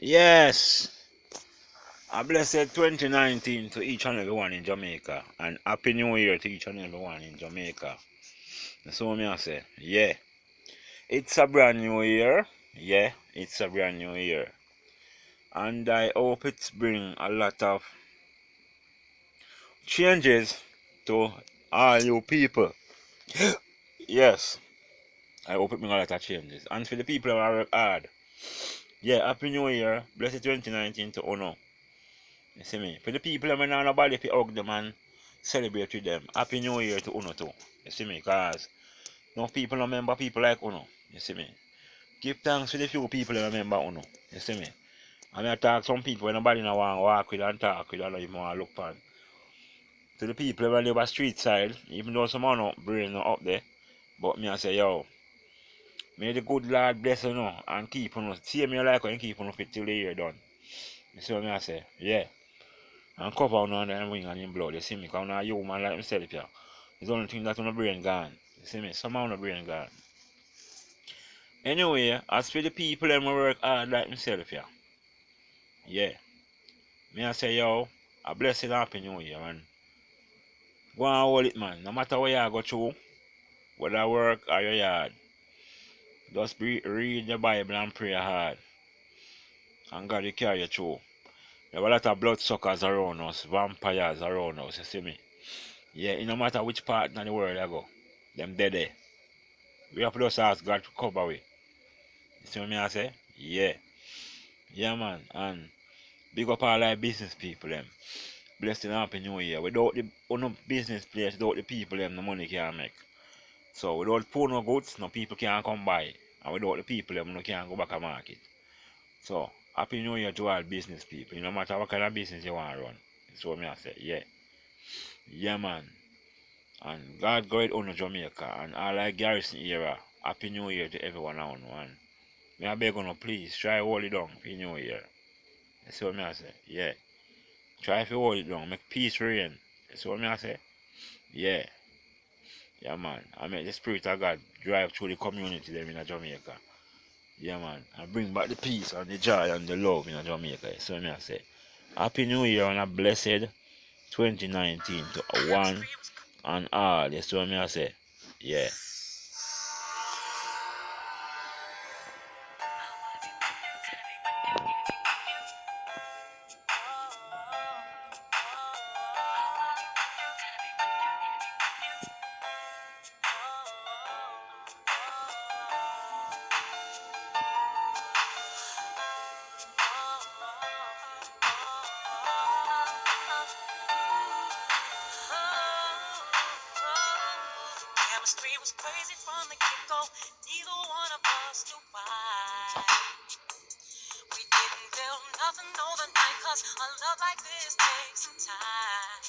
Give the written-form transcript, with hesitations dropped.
Yes, a blessed 2019 to each and everyone in Jamaica, and Happy New Year to each and everyone in Jamaica. That's what I say. Yeah, it's a brand new year. Yeah, it's a brand new year, and I hope it's bring a lot of changes to all you people. Yes, I hope it bring a lot of changes, and for the people who are work hard. Yeah, Happy New Year, blessed 2019 to Uno. You see me? For the people that not nobody to hug them and celebrate with them. Happy New Year to Uno too. You see me? Cause no people don't remember people like Uno. You see me? Give thanks to the few people that remember Uno. You see me? And I talk some people when nobody no want to walk with and talk with and don't even want to look for. To the people that live on street side, even though some no brain not up there, but me I say yo, may the good Lord bless you know and keep on see me like and keep on fit till the year done. You see what me I say? Yeah. And cover on and wing and in blood, you see me? Because I'm not a human like myself here. It's the only thing that on the brain gone. You see me? Somehow on the brain gone. Anyway, as for the people that work hard like myself here, yeah. Me I say yo, a blessed happy new year man. Go and hold it man. No matter what you go through, whether work or your yard. Just read the Bible and pray hard. And God will carry you through. There are a lot of bloodsuckers around us, vampires around us, you see me? Yeah, it no matter which part of the world I go, them dead there. We have to just ask God to cover we. You see what I say? Yeah. Yeah man. And big up all our business people them. Blessed and happy new year. Without the no business place, without the people them the money can't make. So without poor no goods, no people can't come buy. And without the people them no can't go back to market. So happy new year to all business people. No matter what kind of business you want to run. That's what I say. Yeah. Yeah man. And God guide on Jamaica and all our garrison era. Happy New Year to everyone on one. Me I beg you please try hold it down for New Year. That's what me I say. Yeah. Try to hold it down. Make peace reign. That's what me I say. Yeah. Yeah man. I make the spirit of God drive through the community them in Jamaica. Yeah man. And bring back the peace and the joy and the love in Jamaica. That's what me I say. Happy New Year and a blessed 2019 to one and all. That's what me I say. Yeah. Chemistry was crazy from the get-go. Neither one of us knew why. We didn't build nothing overnight, cause a love like this takes some time.